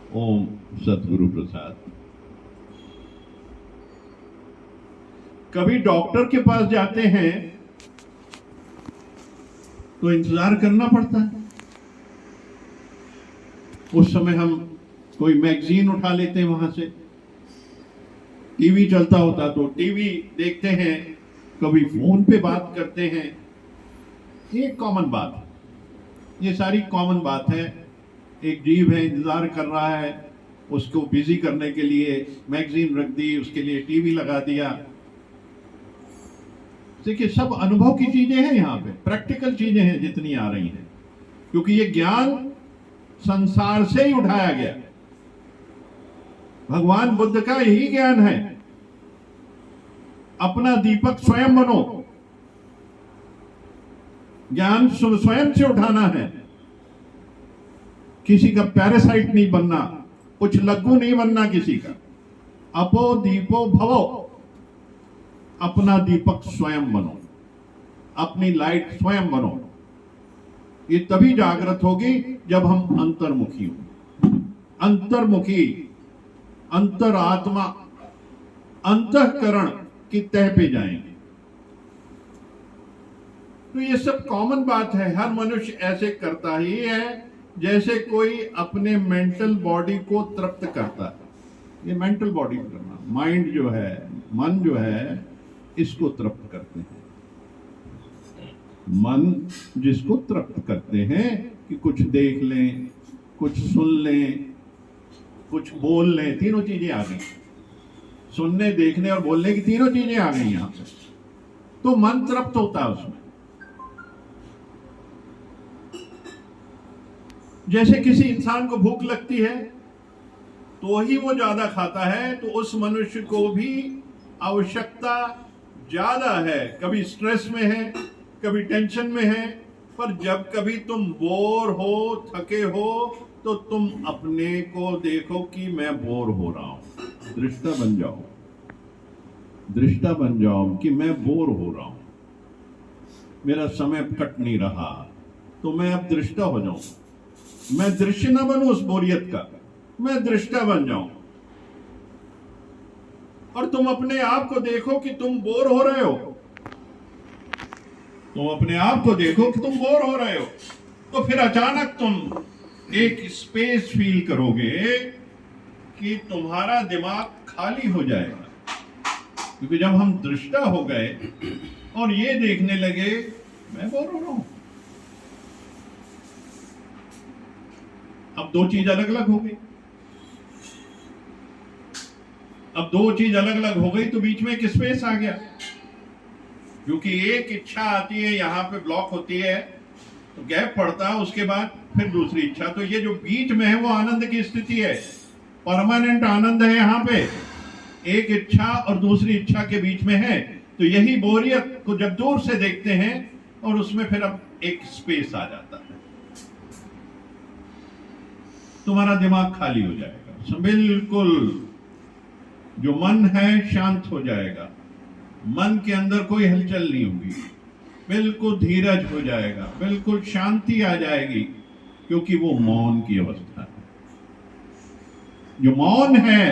ओम सतगुरु प्रसाद। कभी डॉक्टर के पास जाते हैं तो इंतजार करना पड़ता है। उस समय हम कोई मैगजीन उठा लेते हैं, वहां से टीवी चलता होता तो टीवी देखते हैं, कभी फोन पे बात करते हैं। ये कॉमन बात है, ये सारी कॉमन बात है। एक जीव है, इंतजार कर रहा है, उसको बिजी करने के लिए मैगजीन रख दी, उसके लिए टीवी लगा दिया। देखिए, सब अनुभव की चीजें हैं, यहाँ पे प्रैक्टिकल चीजें हैं जितनी आ रही हैं, क्योंकि ये ज्ञान संसार से ही उठाया गया। भगवान बुद्ध का यही ज्ञान है, अपना दीपक स्वयं बनो। ज्ञान स्वयं से उठाना है, किसी का पैरासाइट नहीं बनना, कुछ लघु नहीं बनना किसी का। अपो दीपो भवो, अपना दीपक स्वयं बनो, अपनी लाइट स्वयं बनो। ये तभी जागृत होगी जब हम अंतर्मुखी हों। अंतर्मुखी, अंतरात्मा, अंतःकरण की तह पे जाएंगे। तो ये सब कॉमन बात है, हर मनुष्य ऐसे करता ही है जैसे कोई अपने मेंटल बॉडी को तृप्त करता है। ये मेंटल बॉडी करना, माइंड जो है, मन जो है, इसको तृप्त करते हैं। मन जिसको तृप्त करते हैं कि कुछ देख लें, कुछ सुन लें, कुछ बोल लें, तीनों चीजें आ गई। सुनने, देखने और बोलने की तीनों चीजें आ गई यहां पे, तो मन तृप्त होता है उसमें। जैसे किसी इंसान को भूख लगती है तो ही वो ज्यादा खाता है, तो उस मनुष्य को भी आवश्यकता ज्यादा है। कभी स्ट्रेस में है, कभी टेंशन में है, पर जब कभी तुम बोर हो, थके हो, तो तुम अपने को देखो कि मैं बोर हो रहा हूं। दृष्टा बन जाओ, दृष्टा बन जाओ कि मैं बोर हो रहा हूं, मेरा समय कट नहीं रहा, तो मैं अब दृष्टा हो जाऊं। मैं दृश्य न बनूं उस बोरियत का, मैं दृष्टा बन जाऊं। और तुम अपने आप को देखो कि तुम बोर हो रहे हो, तुम अपने आप को देखो कि तुम बोर हो रहे हो, तो फिर अचानक तुम एक स्पेस फील करोगे कि तुम्हारा दिमाग खाली हो जाएगा। क्योंकि जब हम दृष्टा हो गए और ये देखने लगे मैं बोर हो रहा हूं, अब दो चीज अलग अलग हो गई। अब दो चीज अलग अलग हो गई तो बीच में एक स्पेस आ गया, क्योंकि एक इच्छा आती है, यहां पे ब्लॉक होती है तो गैप पड़ता है, उसके बाद फिर दूसरी इच्छा। तो ये जो बीच में है वो आनंद की स्थिति है, परमानेंट आनंद है। यहां पे एक इच्छा और दूसरी इच्छा के बीच में है, तो यही बोरियत को जब दूर से देखते हैं और उसमें फिर अब एक स्पेस आ जाता है, तुम्हारा दिमाग खाली हो जाएगा। बिल्कुल जो मन है शांत हो जाएगा, मन के अंदर कोई हलचल नहीं होगी, बिल्कुल धीरज हो जाएगा, बिल्कुल शांति आ जाएगी, क्योंकि वो मौन की अवस्था है। जो मौन है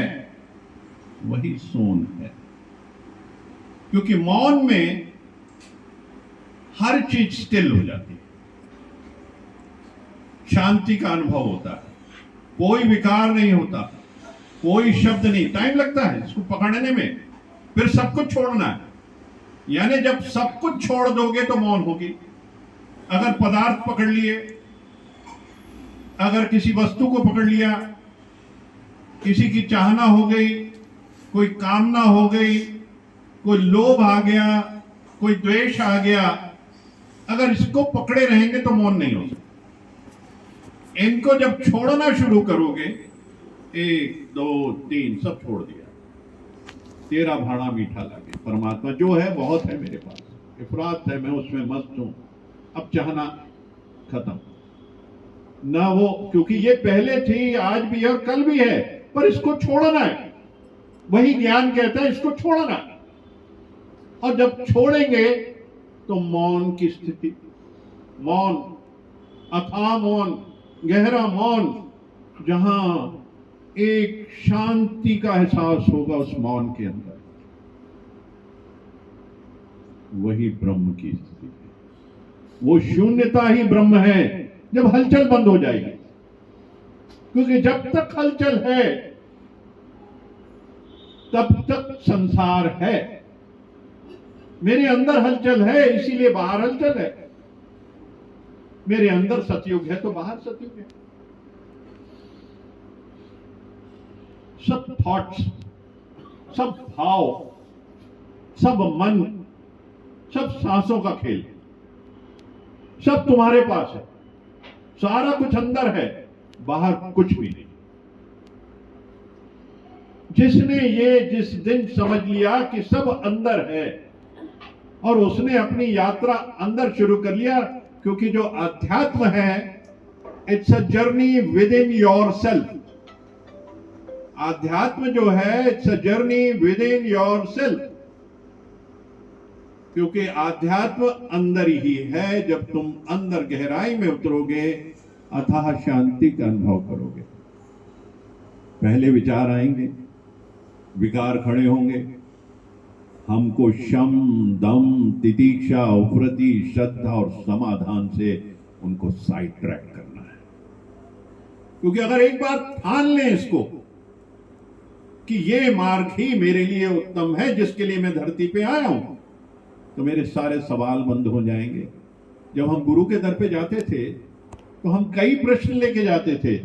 वही सोन है, क्योंकि मौन में हर चीज स्टिल हो जाती है, शांति का अनुभव होता है, कोई विकार नहीं होता, कोई शब्द नहीं। टाइम लगता है इसको पकड़ने में, फिर सब कुछ छोड़ना है। यानी जब सब कुछ छोड़ दोगे तो मौन होगी। अगर पदार्थ पकड़ लिए, अगर किसी वस्तु को पकड़ लिया, किसी की चाहना हो गई, कोई कामना हो गई, कोई लोभ आ गया, कोई द्वेष आ गया, अगर इसको पकड़े रहेंगे तो मौन नहीं हो सकता। इनको जब छोड़ना शुरू करोगे, 1 2 3 सब छोड़ दिया, तेरा भाड़ा मीठा लगे, परमात्मा जो है बहुत है मेरे पास, इफरात है, मैं उसमें मस्त हूं, अब चाहना खत्म ना वो, क्योंकि ये पहले थी, आज भी है और कल भी है, पर इसको छोड़ना है। वही ज्ञान कहता है इसको छोड़ना। और जब छोड़ेंगे तो मौन की स्थिति, मौन, अथाह मौन, गहरा मौन, जहां एक शांति का एहसास होगा उस मौन के अंदर। वही ब्रह्म की स्थिति है। वो शून्यता ही ब्रह्म है जब हलचल बंद हो जाएगी। क्योंकि जब तक हलचल है तब तक संसार है। मेरे अंदर हलचल है इसीलिए बाहर हलचल है। मेरे अंदर सतयुग है तो बाहर सतयुग है। सब थॉट्स, सब भाव, सब मन, सब सांसों का खेल, सब तुम्हारे पास है। सारा कुछ अंदर है, बाहर कुछ भी नहीं। जिसने ये जिस दिन समझ लिया कि सब अंदर है और उसने अपनी यात्रा अंदर शुरू कर लिया, क्योंकि जो अध्यात्म है it's a journey with in your self. आध्यात्म जो है it's a journey with in your self, क्योंकि आध्यात्म अंदर ही है। जब तुम अंदर गहराई में उतरोगे अथाह शांति का अनुभव करोगे। पहले विचार आएंगे, विकार खड़े होंगे, हमको शम दम तितीक्षा उपरति श्रद्धा और समाधान से उनको साइड ट्रैक करना है। क्योंकि अगर एक बार ठान लें इसको कि ये मार्ग ही मेरे लिए उत्तम है जिसके लिए मैं धरती पे आया हूं, तो मेरे सारे सवाल बंद हो जाएंगे। जब हम गुरु के दर पे जाते थे तो हम कई प्रश्न लेके जाते थे,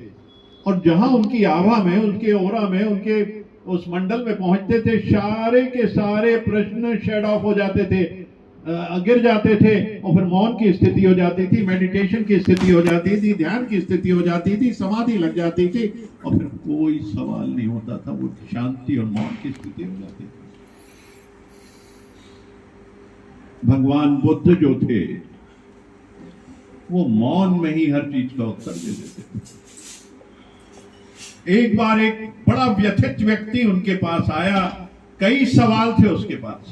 और जहां उनकी आभा में, उनके ओरा में, उनके उस मंडल में पहुंचते थे, सारे के सारे प्रश्न शेड ऑफ हो जाते थे, गिर जाते थे, और फिर मौन की स्थिति हो जाती थी, मेडिटेशन की स्थिति हो जाती थी, ध्यान की स्थिति हो जाती थी, समाधि लग जाती थी, और फिर कोई सवाल नहीं होता था। वो शांति और मौन की स्थिति हो जाती थी। भगवान बुद्ध जो थे वो मौन में ही हर चीज का उत्तर दे देते थे। एक बार एक बड़ा व्यथित व्यक्ति उनके पास आया, कई सवाल थे उसके पास,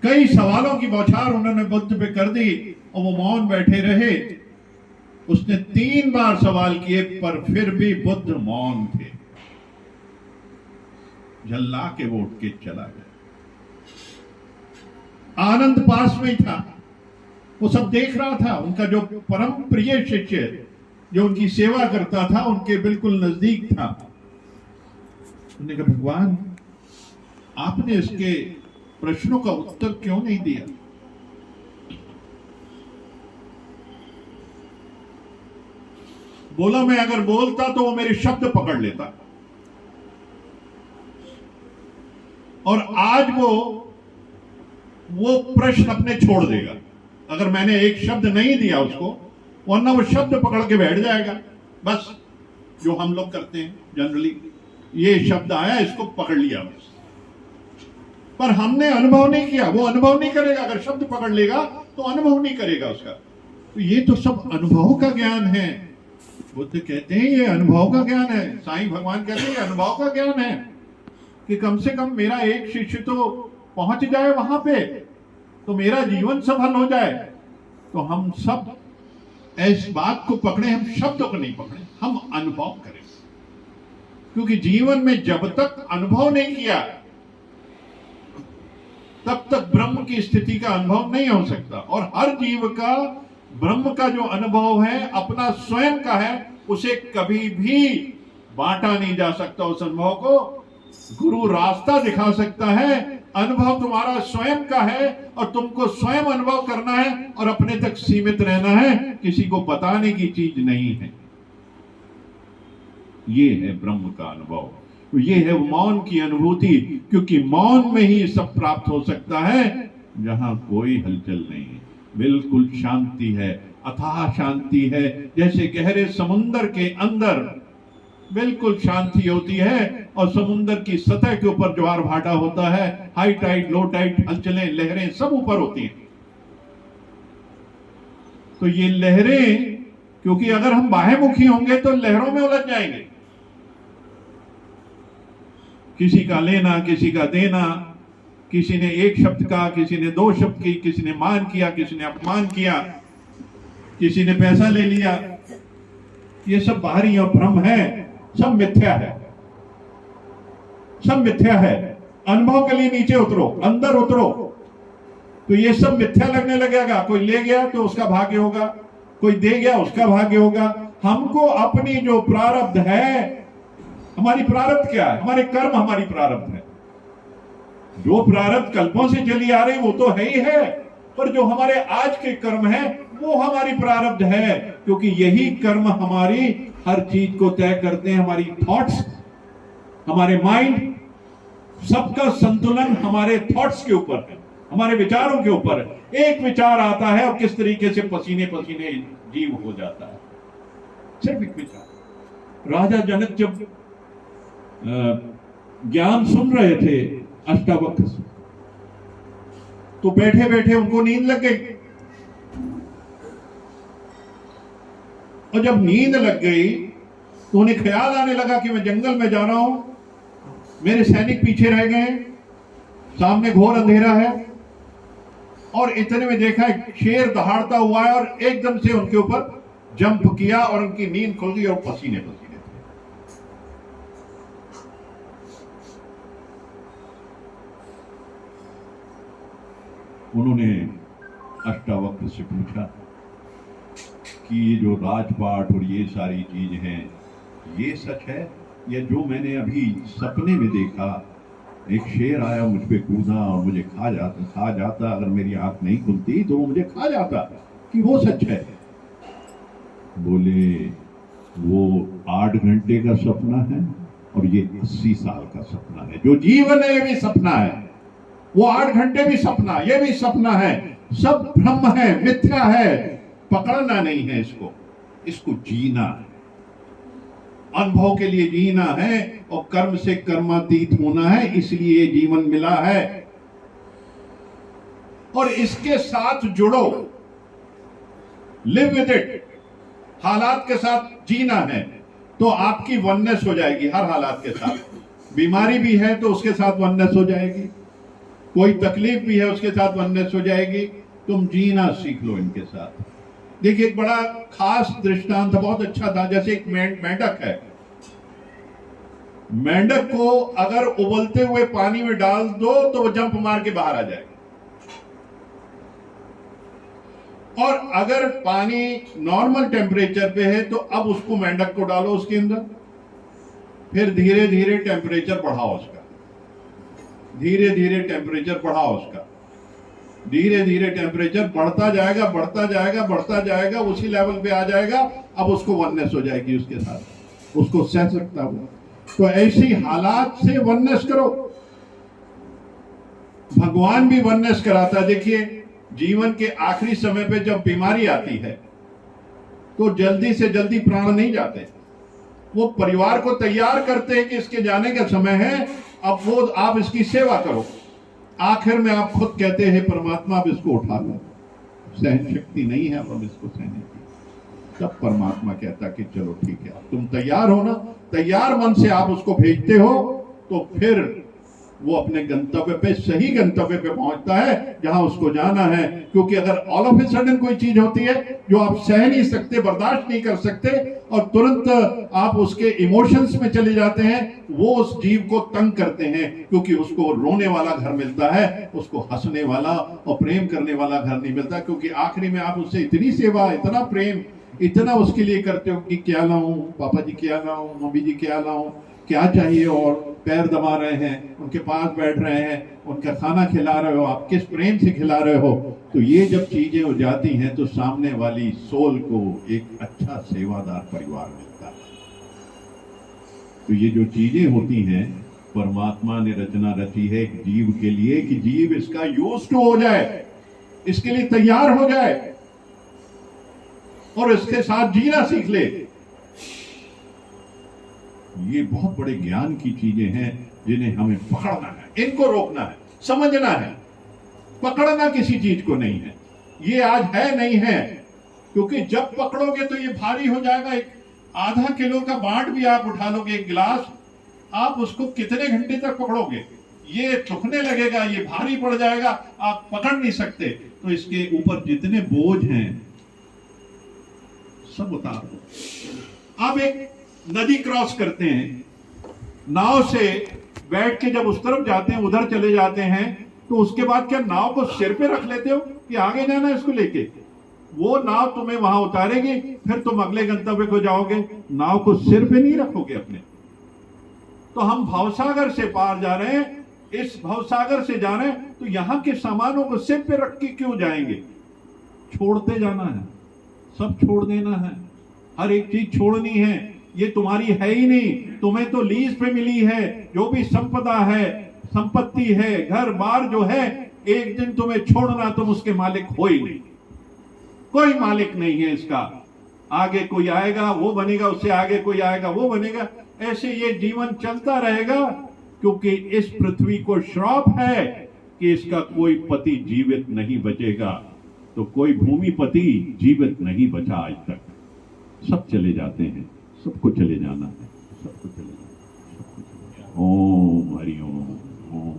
कई सवालों की बौछार उन्होंने बुद्ध पे कर दी और वो मौन बैठे रहे। उसने 3 बार सवाल किए पर फिर भी बुद्ध मौन थे। झल्ला के वो उठ के चला गया। आनंद पास में ही था, वो सब देख रहा था। उनका जो परम प्रिय शिष्य जो उनकी सेवा करता था उनके बिल्कुल नजदीक था। उन्होंने कहा, भगवान आपने इसके प्रश्नों का उत्तर क्यों नहीं दिया? बोला, मैं अगर बोलता तो वो मेरे शब्द पकड़ लेता, और आज वो प्रश्न अपने छोड़ देगा अगर मैंने एक शब्द नहीं दिया उसको, वरना वो शब्द पकड़ के बैठ जाएगा। बस जो हम लोग करते हैं जनरली, ये शब्द आया इसको पकड़ लिया बस, पर हमने अनुभव नहीं किया। वो अनुभव नहीं करेगा। अगर शब्द पकड़ लेगा तो अनुभव नहीं करेगा उसका। तो ये तो सब अनुभव का ज्ञान है। बुद्ध कहते हैं ये अनुभव का ज्ञान है। साईं भगवान कहते हैं ये अनुभव का ज्ञान है कि कम से कम मेरा एक शिष्य तो पहुंच जाए वहां पे, तो मेरा जीवन सफल हो जाए। तो हम सब इस बात को पकड़े, हम शब्दों को नहीं पकड़े, हम अनुभव करें। क्योंकि जीवन में जब तक अनुभव नहीं किया तब तक ब्रह्म की स्थिति का अनुभव नहीं हो सकता। और हर जीव का ब्रह्म का जो अनुभव है अपना स्वयं का है, उसे कभी भी बांटा नहीं जा सकता। उस अनुभव को गुरु रास्ता दिखा सकता है। अनुभव तुम्हारा स्वयं का है और तुमको स्वयं अनुभव करना है और अपने तक सीमित रहना है, किसी को बताने की चीज नहीं है। ये है ब्रह्म का अनुभव, ये है मौन की अनुभूति। क्योंकि मौन में ही सब प्राप्त हो सकता है, जहां कोई हलचल नहीं है, बिल्कुल शांति है, अथाह शांति है। जैसे गहरे समुद्र के अंदर बिल्कुल शांति होती है और समुद्र की सतह के ऊपर ज्वार भाटा होता है, हाई टाइड, लो टाइड, हलचलें, लहरें सब ऊपर होती हैं। तो ये लहरें, क्योंकि अगर हम बाह्यमुखी होंगे तो लहरों में उलझ जाएंगे। किसी का लेना, किसी का देना, किसी ने एक शब्द कहा, किसी ने 2 शब्द की, किसी ने मान किया, किसी ने अपमान किया, किसी ने पैसा ले लिया, ये सब बाहरी और भ्रम है। सब मिथ्या है, सब मिथ्या है। अनुभव के लिए नीचे उतरो, अंदर उतरो, तो ये सब मिथ्या लगने लगेगा। कोई ले गया तो उसका भाग्य होगा, कोई दे गया उसका भाग्य होगा। हमको अपनी जो प्रारब्ध है, हमारी प्रारब्ध क्या है? हमारे कर्म हमारी प्रारब्ध है। जो प्रारब्ध कल्पों से चली आ रही वो तो है ही है, पर जो हमारे आज के कर्म है वो हमारी प्रारब्ध है, क्योंकि यही कर्म हमारी हर चीज को तय करते हैं। हमारी थॉट्स, हमारे माइंड, सबका संतुलन हमारे थॉट्स के ऊपर है, हमारे विचारों के ऊपर है। एक विचार आता है और किस तरीके से पसीने पसीने जीव हो जाता है, सिर्फ एक विचार। राजा जनक जब ज्ञान सुन रहे थे अष्टावक्र से, तो बैठे बैठे उनको नींद लग गई, और जब नींद लग गई तो उन्हें ख्याल आने लगा कि मैं जंगल में जा रहा हूं, मेरे सैनिक पीछे रह गए, सामने घोर अंधेरा है, और इतने में देखा एक शेर दहाड़ता हुआ है और एकदम से उनके ऊपर जंप किया और उनकी नींद खुल गई और पसीने पसीने थे। उन्होंने अष्टावक्र से पूछा कि ये जो राजपाट और ये सारी चीज है, ये सच है या जो मैंने अभी सपने में देखा, एक शेर आया मुझ पे कूदा और मुझे खा जाता, अगर मेरी आंख नहीं खुलती तो वो मुझे खा जाता, कि वो सच है? बोले वो 8 घंटे का सपना है और ये 80 साल का सपना है। जो जीवन है ये भी सपना है, वो 8 घंटे भी सपना, ये भी सपना है, सब भ्रम है, मिथ्या है। पकड़ना नहीं है इसको, इसको जीना है, अनुभव के लिए जीना है और कर्म से कर्मातीत होना है, इसलिए जीवन मिला है। और इसके साथ जुड़ो, लिव विद इट, हालात के साथ जीना है, तो आपकी वननेस हो जाएगी हर हालात के साथ। बीमारी भी है तो उसके साथ वननेस हो जाएगी, कोई तकलीफ भी है उसके साथ वननेस हो जाएगी। तुम जीना सीख लो इनके साथ। देखिए एक बड़ा खास दृष्टांत बहुत अच्छा था, जैसे एक मेंढक है, मेंढक को अगर उबलते हुए पानी में डाल दो तो वो जंप मार के बाहर आ जाएगा, और अगर पानी नॉर्मल टेम्परेचर पे है तो अब उसको मेंढक को डालो उसके अंदर, फिर धीरे धीरे टेम्परेचर बढ़ाओ उसका, धीरे धीरे टेम्परेचर बढ़ाओ उसका, धीरे धीरे टेम्परेचर बढ़ता जाएगा, बढ़ता जाएगा, बढ़ता जाएगा, उसी लेवल पे आ जाएगा। अब उसको वननेस हो जाएगी उसके साथ, उसको सह सकता हुआ। तो ऐसी हालात से वननेस करो। भगवान भी वननेस कराता। देखिए जीवन के आखिरी समय पे जब बीमारी आती है तो जल्दी से जल्दी प्राण नहीं जाते, वो परिवार को तैयार करते हैं कि इसके जाने का समय है, अब वो आप इसकी सेवा करो। आखिर में आप खुद कहते हैं परमात्मा अब इसको उठा लो, सहन शक्ति नहीं है अब इसको सहने की। तब परमात्मा कहता कि चलो ठीक है, तुम तैयार हो ना, तैयार मन से आप उसको भेजते हो तो फिर वो अपने गंतव्य पे, सही गंतव्य पे पहुंचता है जहां उसको जाना है। क्योंकि अगर ऑल ऑफ ए सडन कोई चीज होती है जो आप सह नहीं सकते, बर्दाश्त नहीं कर सकते, और तुरंत आप उसके इमोशंस में चले जाते हैं, वो उस जीव को तंग करते हैं, क्योंकि उसको रोने वाला घर मिलता है, उसको हंसने वाला और प्रेम करने वाला घर नहीं मिलता। क्योंकि आखिरी में आप उससे इतनी सेवा, इतना प्रेम, इतना उसके लिए करते हो कि क्या लाऊं पापा जी, क्या लाऊं मम्मी जी, क्या लाऊं, क्या चाहिए, और पैर दबा रहे हैं, उनके पास बैठ रहे हैं, उनका खाना खिला रहे हो, आप किस प्रेम से खिला रहे हो। तो ये जब चीजें हो जाती हैं तो सामने वाली सोल को एक अच्छा सेवादार परिवार मिलता है। तो ये जो चीजें होती हैं परमात्मा ने रचना रची है एक जीव के लिए, कि जीव इसका यूज्ड हो जाए, इसके लिए तैयार हो जाए और इसके साथ जीना सीख ले। ये बहुत बड़े ज्ञान की चीजें हैं जिन्हें हमें पकड़ना है, इनको रोकना है, समझना है। पकड़ना किसी चीज को नहीं है, ये आज है नहीं है, क्योंकि जब पकड़ोगे तो ये भारी हो जाएगा। एक आधा किलो का बाट भी आप उठा लोगे, एक गिलास, आप उसको कितने घंटे तक पकड़ोगे? ये थुकने लगेगा, ये भारी पड़ जाएगा, आप पकड़ नहीं सकते। तो इसके ऊपर जितने बोझ हैं सब उतार दो। अब एक नदी क्रॉस करते हैं, नाव से बैठ के जब उस तरफ जाते हैं, उधर चले जाते हैं, तो उसके बाद क्या नाव को सिर पे रख लेते हो कि आगे जाना है इसको लेके? वो नाव तुम्हें वहां उतारेगी, फिर तुम अगले गंतव्य को जाओगे। नाव को सिर पे नहीं रखोगे अपने। तो हम भवसागर से पार जा रहे हैं, इस भवसागर से जा रहे हैं, तो यहां के सामानों को सिर पे रख के क्यों जाएंगे? छोड़ते जाना है, सब छोड़ देना है, हर एक चीज छोड़नी है। ये तुम्हारी है ही नहीं, तुम्हें तो लीज पे मिली है। जो भी संपदा है, संपत्ति है, घर बार जो है, एक दिन तुम्हें छोड़ना, तुम उसके मालिक हो ही नहीं। कोई मालिक नहीं है इसका। आगे कोई आएगा वो बनेगा, उससे आगे कोई आएगा वो बनेगा, ऐसे ये जीवन चलता रहेगा। क्योंकि इस पृथ्वी को श्राप है कि इसका कोई पति जीवित नहीं बचेगा। तो कोई भूमिपति जीवित नहीं बचा आज तक। सब चले जाते हैं, सबको चले जाना है, सबको चले जाना है। ओम हरि ओम। ओम